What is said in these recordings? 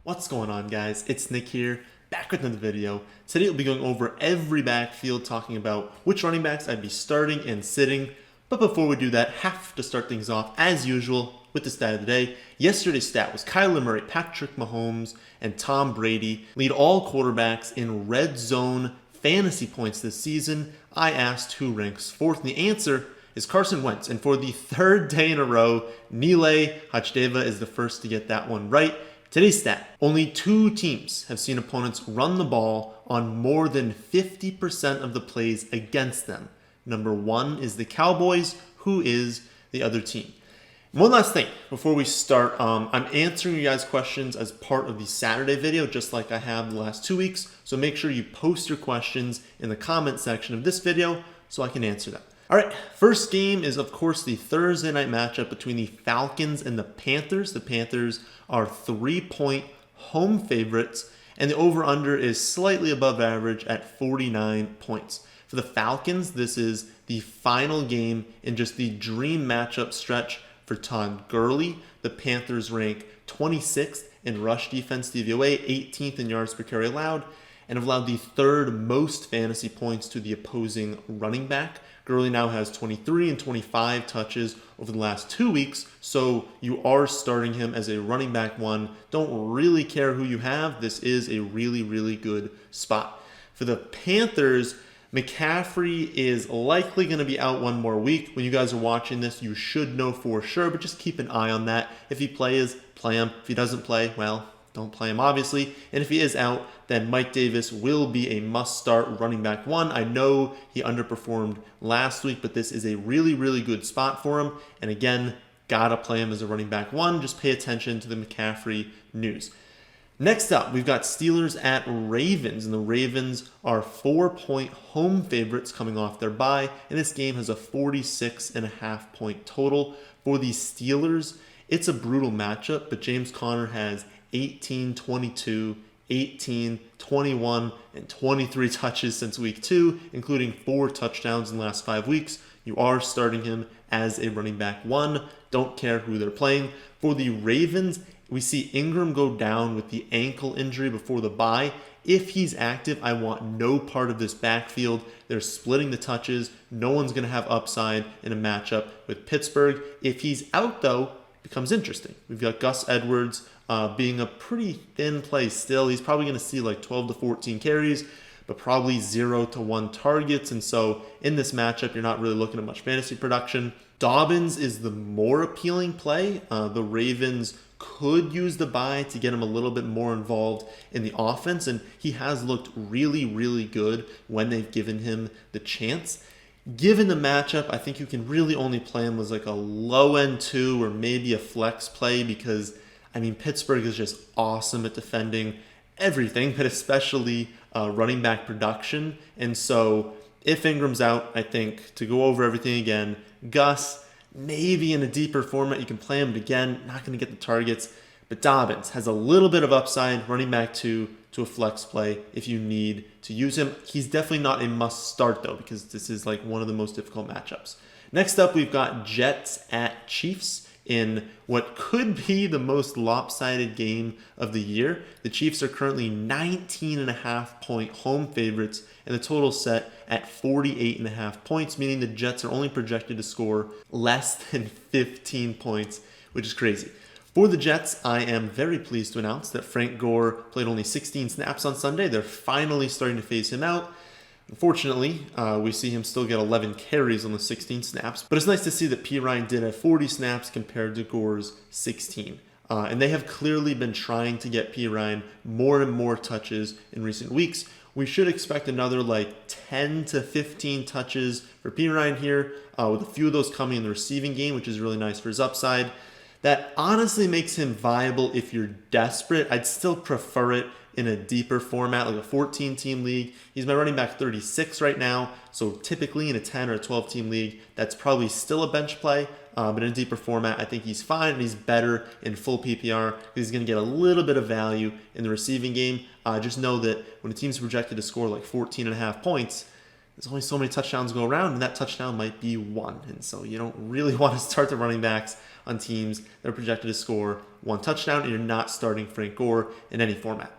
What's going on, guys? It's Nick here, back with another video. Today we'll be going over every backfield, talking about which running backs I'd be starting and sitting. But before we do that, have to start things off as usual with the stat of the day. Yesterday's stat was Kyler Murray, Patrick Mahomes, and Tom Brady lead all quarterbacks in red zone fantasy points this season. I asked who ranks fourth, and the answer is Carson Wentz. And for the third day in a row, Nile Hachdeva is the first to get that one right. Today's stat: only 2 teams have seen opponents run the ball on more than 50% of the plays against them. Number 1 is the Cowboys. Who is the other team? One last thing before we start, I'm answering you guys' questions as part of the Saturday video, just like I have the last 2 weeks. So make sure you post your questions in the comment section of this video so I can answer them. All right, first game is, of course, the Thursday night matchup between the Falcons and the Panthers. The Panthers are 3-point home favorites, and the over-under is slightly above average at 49 points. For the Falcons, this is the final game in just the dream matchup stretch for Todd Gurley. The Panthers rank 26th in rush defense DVOA, 18th in yards per carry allowed, and have allowed the third most fantasy points to the opposing running back. Gurley now has 23 and 25 touches over the last 2 weeks, so you are starting him as a running back 1. Don't really care who you have. This is a really, really good spot. For the Panthers, McCaffrey is likely going to be out one more week. When you guys are watching this, you should know for sure, but just keep an eye on that. If he plays, play him. If he doesn't play, well, don't play him, obviously. And if he is out, then Mike Davis will be a must-start running back 1. I know he underperformed last week, but this is a really, really good spot for him. And again, gotta play him as a running back 1. Just pay attention to the McCaffrey news. Next up, we've got Steelers at Ravens, and the Ravens are 4-point home favorites coming off their bye, and this game has a 46.5 point total. For the Steelers, it's a brutal matchup, but James Conner has 18, 22, 18, 21, and 23 touches since week 2, including 4 touchdowns in the last 5 weeks. You are starting him as a running back 1. Don't care who they're playing. For the Ravens, we see Ingram go down with the ankle injury before the bye. If he's active, I want no part of this backfield. They're splitting the touches. No one's going to have upside in a matchup with Pittsburgh. If he's out, though, it becomes interesting. We've got Gus Edwards being a pretty thin play still. He's probably going to see like 12 to 14 carries, but probably 0 to 1 targets. And so in this matchup, you're not really looking at much fantasy production. Dobbins is the more appealing play. The Ravens could use the bye to get him a little bit more involved in the offense, and he has looked really, really good when they've given him the chance. Given the matchup, I think you can really only play him as like a low-end 2 or maybe a flex play because, I mean, Pittsburgh is just awesome at defending everything, but especially running back production. And so if Ingram's out, I think to go over everything again, Gus, maybe in a deeper format, you can play him, but again, not going to get the targets. But Dobbins has a little bit of upside, running back 2 to a flex play if you need to use him. He's definitely not a must start, though, because this is like one of the most difficult matchups. Next up, we've got Jets at Chiefs in what could be the most lopsided game of the year. The Chiefs are currently 19.5 point home favorites, and the total set at 48.5 points, meaning the Jets are only projected to score less than 15 points, which is crazy. For the Jets, I am very pleased to announce that Frank Gore played only 16 snaps on Sunday. They're finally starting to phase him out. Unfortunately, we see him still get 11 carries on the 16 snaps, but it's nice to see that P. Ryan did have 40 snaps compared to Gore's 16. And they have clearly been trying to get P. Ryan more and more touches in recent weeks. We should expect another like 10 to 15 touches for P. Ryan here, with a few of those coming in the receiving game, which is really nice for his upside. That honestly makes him viable if you're desperate. I'd still prefer it in a deeper format, like a 14-team league. He's my running back 36 right now, so typically in a 10 or a 12-team league, that's probably still a bench play, but in a deeper format, I think he's fine, and he's better in full PPR because he's going to get a little bit of value in the receiving game. Just know that when a team's projected to score like 14.5 points, there's only so many touchdowns go around, and that touchdown might be one. And so you don't really want to start the running backs on teams that are projected to score one touchdown, and you're not starting Frank Gore in any format.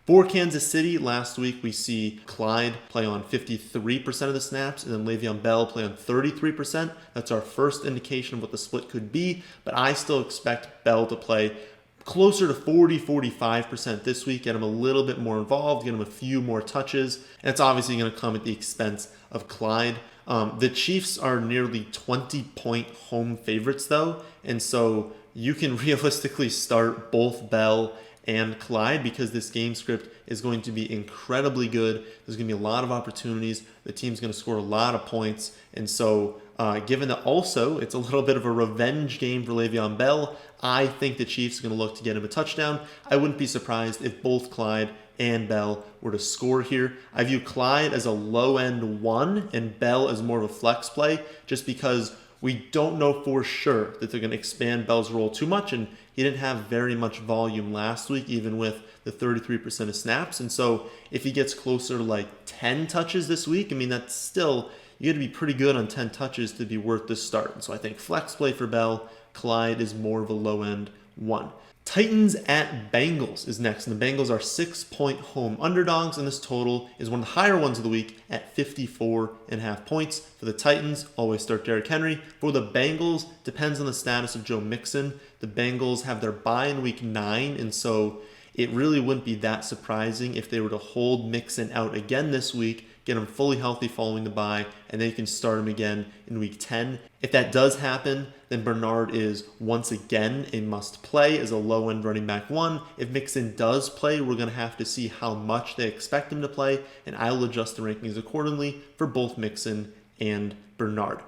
For Kansas City, last week we see Clyde play on 53% of the snaps, and then Le'Veon Bell play on 33%. That's our first indication of what the split could be, but I still expect Bell to play closer to 40-45% this week, get him a little bit more involved, get him a few more touches, and it's obviously going to come at the expense of Clyde. The Chiefs are nearly 20-point home favorites, though, and so you can realistically start both Bell and Clyde because this game script is going to be incredibly good. There's going to be a lot of opportunities. The team's going to score a lot of points, and so given that also it's a little bit of a revenge game for Le'Veon Bell, I think the Chiefs are going to look to get him a touchdown. I wouldn't be surprised if both Clyde and Bell were to score here. I view Clyde as a low-end 1 and Bell as more of a flex play just because we don't know for sure that they're going to expand Bell's role too much, and he didn't have very much volume last week, even with the 33% of snaps. And so if he gets closer to like 10 touches this week, I mean, that's still, you got to be pretty good on 10 touches to be worth this start. And so I think flex play for Bell. Clyde is more of a low-end 1. Titans at Bengals is next, and the Bengals are 6-point home underdogs, and this total is one of the higher ones of the week at 54.5 points. For the Titans, always start Derrick Henry. For the Bengals, depends on the status of Joe Mixon. The Bengals have their bye in week 9, and so it really wouldn't be that surprising if they were to hold Mixon out again this week, get him fully healthy following the bye, and then you can start him again in week 10. If that does happen, then Bernard is once again a must play as a low-end running back 1. If Mixon does play, we're going to have to see how much they expect him to play, and I'll adjust the rankings accordingly for both Mixon and Bernard.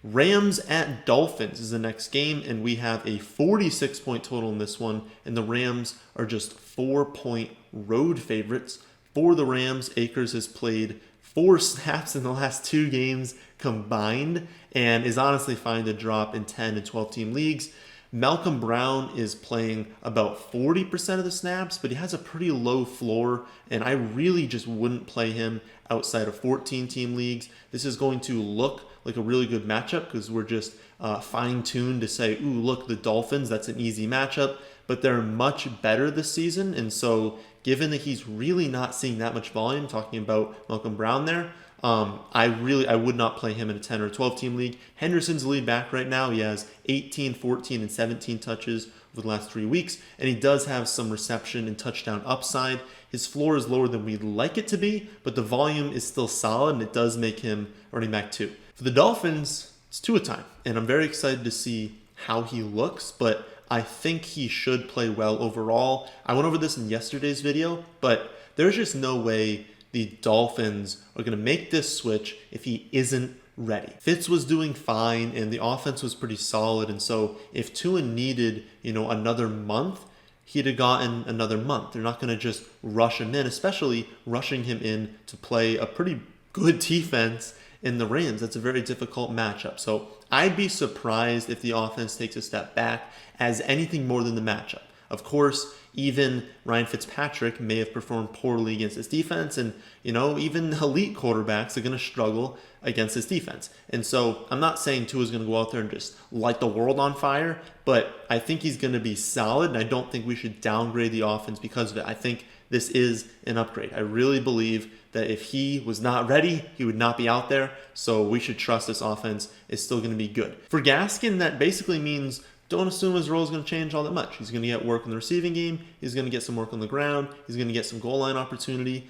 Rams at Dolphins is the next game, and we have a 46-point total in this one, and the Rams are just 4-point road favorites. For the Rams, Akers has played 4 snaps in the last 2 games combined and is honestly fine to drop in 10 and 12 team leagues. Malcolm Brown is playing about 40% of the snaps, but he has a pretty low floor, and I really just wouldn't play him outside of 14 team leagues. This is going to look like a really good matchup because we're just fine-tuned to say, ooh, look, the Dolphins, that's an easy matchup, but they're much better this season, and so given that he's really not seeing that much volume, talking about Malcolm Brown there, I would not play him in a 10 or 12 team league. Henderson's the lead back right now. He has 18, 14, and 17 touches over the last 3 weeks, and he does have some reception and touchdown upside. His floor is lower than we'd like it to be, but the volume is still solid, and it does make him running back 2. For the Dolphins, it's Tua time, and I'm very excited to see how he looks, but I think he should play well overall. I went over this in yesterday's video, but there's just no way the Dolphins are going to make this switch if he isn't ready. Fitz was doing fine, and the offense was pretty solid, and so if Tua needed, another month, he'd have gotten another month. They're not going to just rush him in, especially rushing him in to play a pretty good defense in the Rams. That's a very difficult matchup. So I'd be surprised if the offense takes a step back as anything more than the matchup. Of course, even Ryan Fitzpatrick may have performed poorly against this defense, and even elite quarterbacks are going to struggle against this defense. And so I'm not saying Tua is going to go out there and just light the world on fire, but I think he's going to be solid, and I don't think we should downgrade the offense because of it. I think this is an upgrade. I really believe that if he was not ready, he would not be out there, so we should trust this offense is still going to be good. For Gaskin, that basically means don't assume his role is going to change all that much. He's going to get work in the receiving game. He's going to get some work on the ground. He's going to get some goal line opportunity.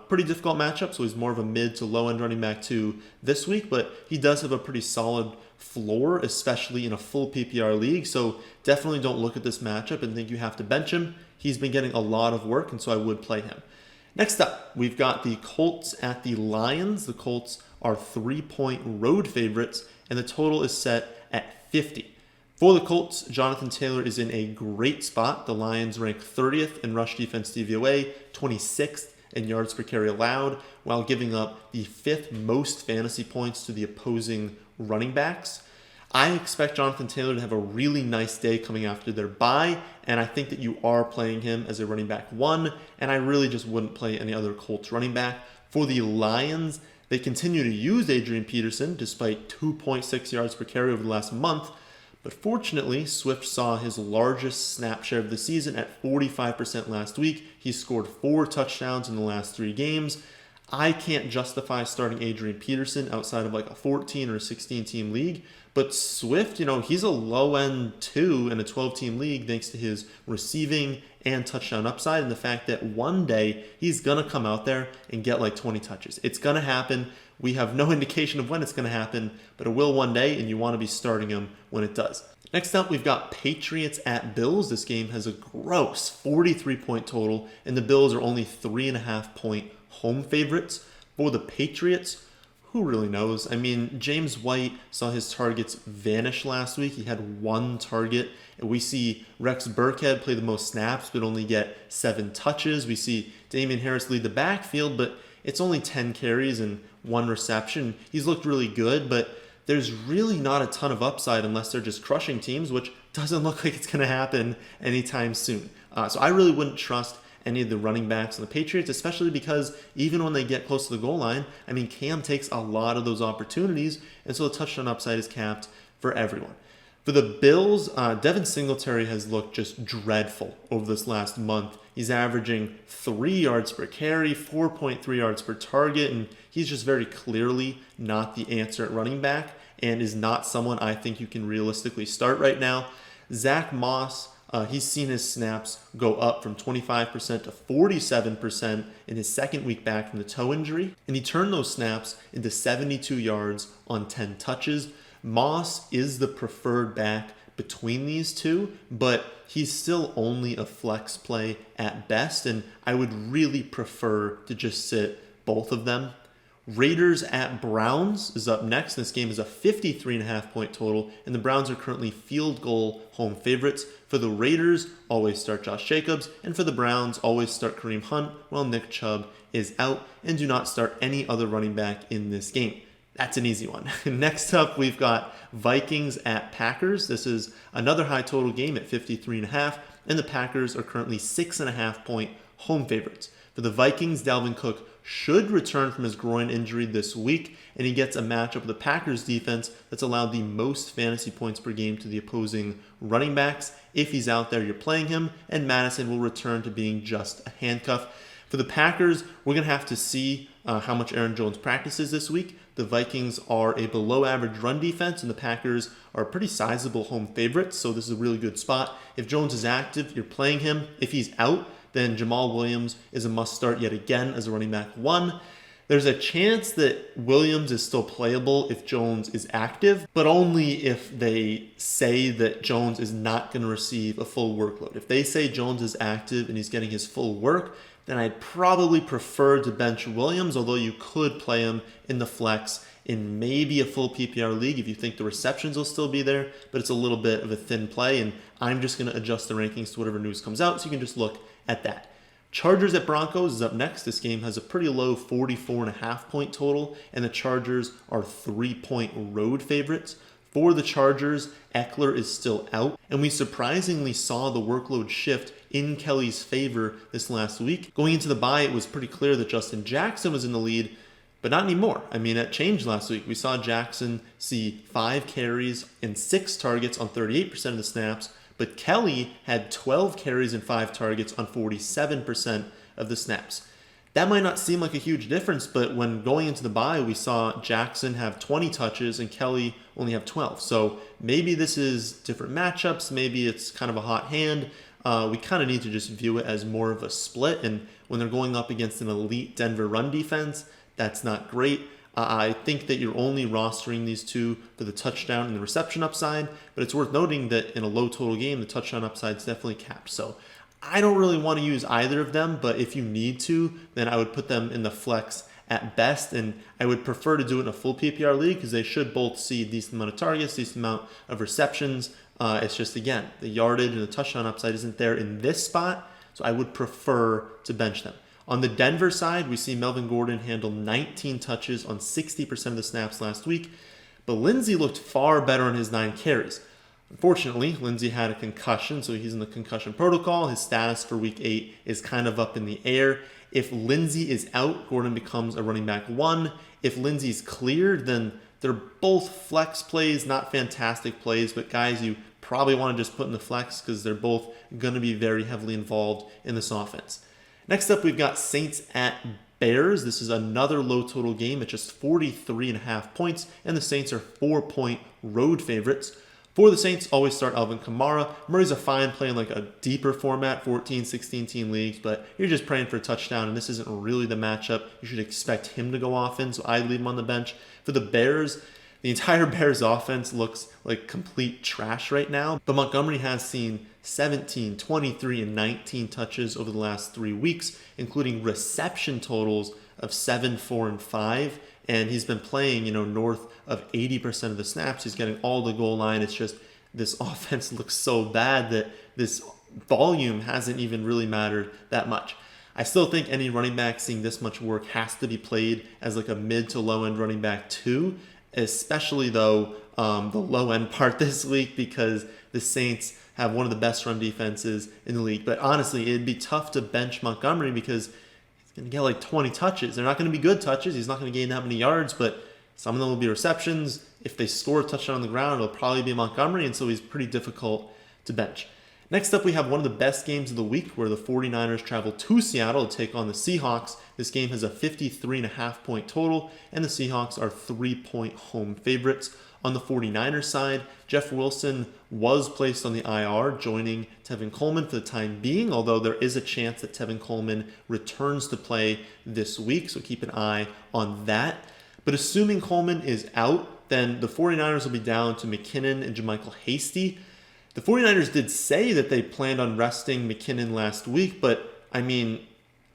Pretty difficult matchup, so he's more of a mid to low end running back 2 this week, but he does have a pretty solid floor, especially in a full PPR league. So definitely don't look at this matchup and think you have to bench him. He's been getting a lot of work, and so I would play him. Next up, we've got the Colts at the Lions. The Colts are 3-point road favorites, and the total is set at 50. For the Colts, Jonathan Taylor is in a great spot. The Lions rank 30th in rush defense DVOA, 26th in yards per carry allowed, while giving up the 5th most fantasy points to the opposing running backs. I expect Jonathan Taylor to have a really nice day coming after their bye, and I think that you are playing him as a running back 1, and I really just wouldn't play any other Colts running back. For the Lions, They continue to use Adrian Peterson despite 2.6 yards per carry over the last month, but fortunately, Swift saw his largest snap share of the season at 45% last week. He scored 4 touchdowns in the last 3 games. I can't justify starting Adrian Peterson outside of like a 14 or 16 team league, but Swift, he's a low end 2 in a 12 team league thanks to his receiving and touchdown upside and the fact that one day he's going to come out there and get like 20 touches. It's going to happen. We have no indication of when it's going to happen, but it will one day, and you want to be starting him when it does. Next up, we've got Patriots at Bills. This game has a gross 43-point total, and the Bills are only 3.5-point home favorites. For the Patriots, who really knows? I mean, James White saw his targets vanish last week. He had 1 target. And we see Rex Burkhead play the most snaps, but only get 7 touches. We see Damian Harris lead the backfield, but it's only 10 carries and 1 reception. He's looked really good, but there's really not a ton of upside unless they're just crushing teams, which doesn't look like it's going to happen anytime soon. So I really wouldn't trust any of the running backs on the Patriots, especially because even when they get close to the goal line, I mean, Cam takes a lot of those opportunities, and so the touchdown upside is capped for everyone. For the Bills, Devin Singletary has looked just dreadful over this last month. He's averaging 3 yards per carry, 4.3 yards per target, and he's just very clearly not the answer at running back and is not someone I think you can realistically start right now. Zach Moss, he's seen his snaps go up from 25% to 47% in his second week back from the toe injury, and he turned those snaps into 72 yards on 10 touches. Moss is the preferred back between these two, but he's still only a flex play at best, and I would really prefer to just sit both of them. Raiders at Browns is up next. This game is a 53.5-point total, and the Browns are currently field goal home favorites. For the Raiders, always start Josh Jacobs, and for the Browns, always start Kareem Hunt while Nick Chubb is out, and do not start any other running back in this game. That's an easy one. Next up, we've got Vikings at Packers. This is another high total game at 53.5, and the Packers are currently 6.5-point home favorites. For the Vikings, Dalvin Cook should return from his groin injury this week, and he gets a matchup with the Packers defense that's allowed the most fantasy points per game to the opposing running backs. If he's out there, you're playing him, and Madison will return to being just a handcuff. For the Packers, we're going to have to see how much Aaron Jones practices this week. The Vikings are a below-average run defense, and the Packers are pretty sizable home favorites, so this is a really good spot. If Jones is active, you're playing him. If he's out, then Jamal Williams is a must-start yet again as a running back 1. There's a chance that Williams is still playable if Jones is active, but only if they say that Jones is not going to receive a full workload. If they say Jones is active and he's getting his full work, then I'd probably prefer to bench Williams, although you could play him in the flex in maybe a full PPR league if you think the receptions will still be there, but it's a little bit of a thin play, and I'm just going to adjust the rankings to whatever news comes out, so you can just look at that. Chargers at Broncos is up next. This game has a pretty low 44.5-point total, and the Chargers are 3-point road favorites. For the Chargers, Eckler is still out, and we surprisingly saw the workload shift in Kelly's favor this last week. Going into the bye, it was pretty clear that Justin Jackson was in the lead, but not anymore. I mean, it changed last week. We saw Jackson see 5 carries and 6 targets on 38% of the snaps, but Kelly had 12 carries and 5 targets on 47% of the snaps. That might not seem like a huge difference, but when going into the bye, we saw Jackson have 20 touches and Kelly only have 12. So maybe this is different matchups. Maybe it's kind of a hot hand. We kind of need to just view it as more of a split. And when they're going up against an elite Denver run defense, that's not great. I think that you're only rostering these two for the touchdown and the reception upside, but it's worth noting that in a low total game, the touchdown upside is definitely capped. So I don't really want to use either of them, but if you need to, then I would put them in the flex at best, and I would prefer to do it in a full PPR league because they should both see a decent amount of targets, decent amount of receptions. It's just, again, the yardage and the touchdown upside isn't there in this spot, so I would prefer to bench them. On the Denver side, we see Melvin Gordon handle 19 touches on 60% of the snaps last week, but Lindsey looked far better on his 9 carries. Unfortunately, Lindsay had a concussion, so he's in the concussion protocol. His status for week 8 is kind of up in the air. If Lindsay is out, Gordon becomes a running back 1. If Lindsay's cleared, then they're both flex plays, not fantastic plays, but guys you probably want to just put in the flex because they're both going to be very heavily involved in this offense. Next up, we've got Saints at Bears. This is another low total game at just 43.5 points, and the Saints are 4-point road favorites. For the Saints, always start Alvin Kamara. Murray's a fine play in like a deeper format, 14, 16 team leagues, but you're just praying for a touchdown, and this isn't really the matchup. You should expect him to go often, so I'd leave him on the bench. For the Bears, the entire Bears offense looks like complete trash right now, but Montgomery has seen 17, 23, and 19 touches over the last 3 weeks, including reception totals of 7, 4, and 5. And he's been playing, north of 80% of the snaps. He's getting all the goal line. It's just this offense looks so bad that this volume hasn't even really mattered that much. I still think any running back seeing this much work has to be played as like a mid to low end running back 2, especially though the low end part this week because the Saints have one of the best run defenses in the league. But honestly, it'd be tough to bench Montgomery because going to get like 20 touches. They're not going to be good touches. He's not going to gain that many yards, but some of them will be receptions. If they score a touchdown on the ground, it'll probably be Montgomery, and so he's pretty difficult to bench. Next up, we have one of the best games of the week where the 49ers travel to Seattle to take on the Seahawks. This game has a 53.5 point total, and the Seahawks are 3-point home favorites. On the 49ers side, Jeff Wilson was placed on the IR, joining Tevin Coleman for the time being, although there is a chance that Tevin Coleman returns to play this week, so keep an eye on that. But assuming Coleman is out, then the 49ers will be down to McKinnon and JaMycal Hasty. The 49ers did say that they planned on resting McKinnon last week, but I mean,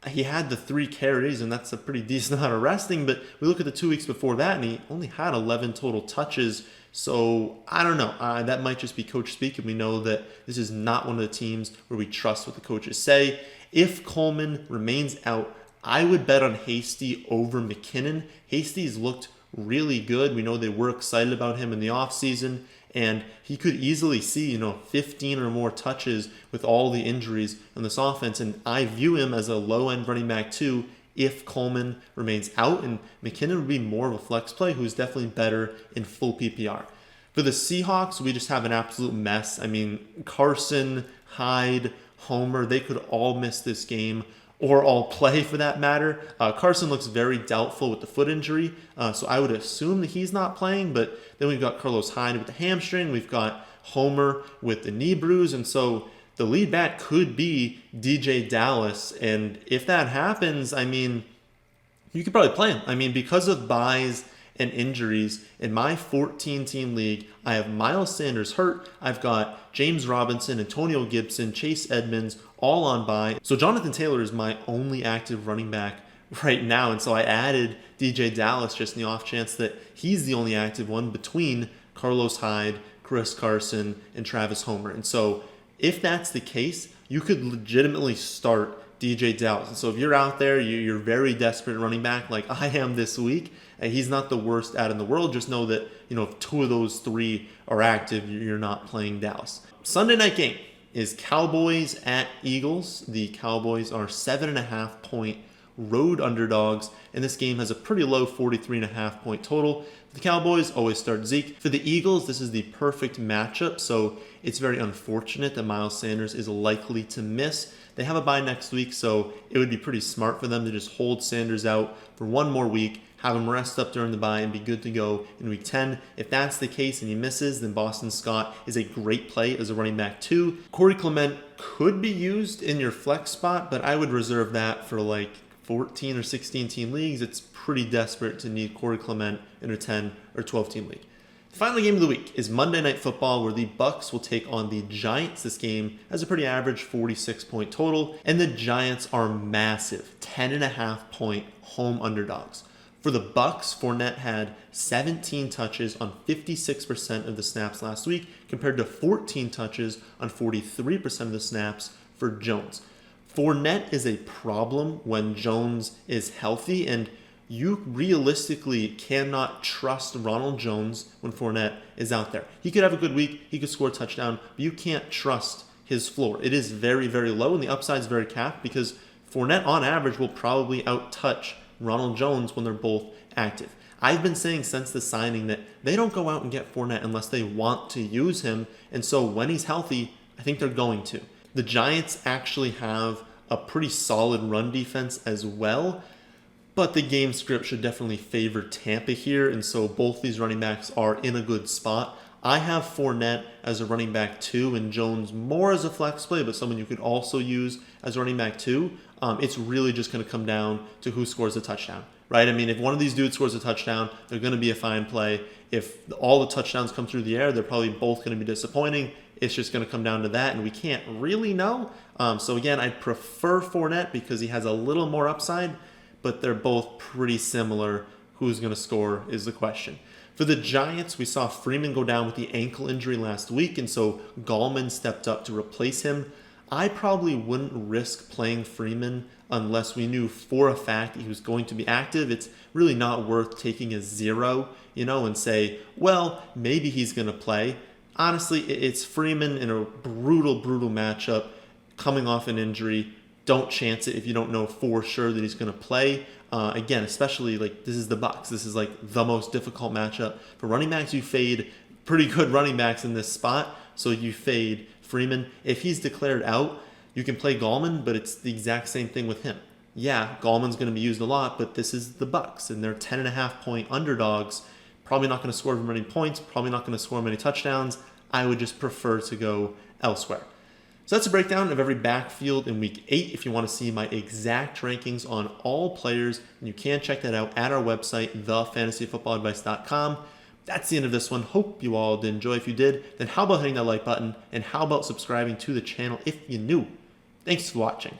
he had the 3 carries, and that's a pretty decent amount of resting, but we look at the 2 weeks before that, and he only had 11 total touches, so I don't know. That might just be coach speak, and we know that this is not one of the teams where we trust what the coaches say. If Coleman remains out, I would bet on Hasty over McKinnon. Hasty's looked really good. We know they were excited about him in the offseason, and he could easily see, 15 or more touches with all the injuries in this offense. And I view him as a low-end running back too if Coleman remains out. And McKinnon would be more of a flex play who's definitely better in full PPR. For the Seahawks, we just have an absolute mess. I mean, Carson, Hyde, Homer, they could all miss this game, or all play for that matter. Carson looks very doubtful with the foot injury, so I would assume that he's not playing, but then we've got Carlos Hyde with the hamstring, we've got Homer with the knee bruise, and so the lead back could be DJ Dallas, and if that happens, I mean, you could probably play him. I mean, because of buys and injuries, in my 14-team league, I have Miles Sanders hurt, I've got James Robinson, Antonio Gibson, Chase Edmonds, all on bye. So Jonathan Taylor is my only active running back right now, and so I added DJ Dallas just in the off chance that he's the only active one between Carlos Hyde, Chris Carson, and Travis Homer. And so if that's the case, you could legitimately start DJ Dallas. And so if you're out there, you're very desperate running back like I am this week, and he's not the worst ad in the world. Just know that, if 2 of those 3 are active, you're not playing Dallas. Sunday night game is Cowboys at Eagles. The Cowboys are 7.5 point road underdogs, and this game has a pretty low 43.5 point total. For the Cowboys, always start Zeke. For the Eagles, this is the perfect matchup, so it's very unfortunate that Miles Sanders is likely to miss. They have a bye next week, so it would be pretty smart for them to just hold Sanders out for 1 more week, have him rest up during the bye, and be good to go in week 10. If that's the case and he misses, then Boston Scott is a great play as a running back too. Corey Clement could be used in your flex spot, but I would reserve that for like 14 or 16 team leagues. It's pretty desperate to need Corey Clement in a 10 or 12 team league. The final game of the week is Monday Night Football, where the Bucs will take on the Giants. This game has a pretty average 46 point total, and the Giants are massive 10.5 point home underdogs. For the Bucs, Fournette had 17 touches on 56% of the snaps last week, compared to 14 touches on 43% of the snaps for Jones. Fournette is a problem when Jones is healthy, and you realistically cannot trust Ronald Jones when Fournette is out there. He could have a good week, he could score a touchdown, but you can't trust his floor. It is very, very low, and the upside is very capped because Fournette, on average, will probably out-touch Ronald Jones when they're both active. I've been saying since the signing that they don't go out and get Fournette unless they want to use him, and so when he's healthy, I think they're going to. The Giants actually have a pretty solid run defense as well, but the game script should definitely favor Tampa here, and so both these running backs are in a good spot. I have Fournette as a running back 2 and Jones more as a flex play, but someone you could also use as running back 2. It's really just going to come down to who scores a touchdown, right? I mean, if one of these dudes scores a touchdown, they're going to be a fine play. If all the touchdowns come through the air, they're probably both going to be disappointing. It's just going to come down to that, and we can't really know. So again, I'd prefer Fournette because he has a little more upside, but they're both pretty similar. Who's going to score is the question. For the Giants, we saw Freeman go down with the ankle injury last week, and so Gallman stepped up to replace him. I probably wouldn't risk playing Freeman unless we knew for a fact he was going to be active. It's really not worth taking a 0, and say, well, maybe he's going to play. Honestly, it's Freeman in a brutal, brutal matchup, coming off an injury. Don't chance it if you don't know for sure that he's going to play. Again, especially this is the Bucs. This is the most difficult matchup for running backs. You fade pretty good running backs in this spot, so you fade Freeman. If he's declared out, you can play Gallman, but it's the exact same thing with him. Yeah, Gallman's going to be used a lot, but this is the Bucs, and they're 10.5-point underdogs. Probably not going to score very many points. Probably not going to score many touchdowns. I would just prefer to go elsewhere. So that's a breakdown of every backfield in Week 8. If you want to see my exact rankings on all players, you can check that out at our website, thefantasyfootballadvice.com. That's the end of this one. Hope you all did enjoy. If you did, then how about hitting that like button, and how about subscribing to the channel if you're new? Thanks for watching.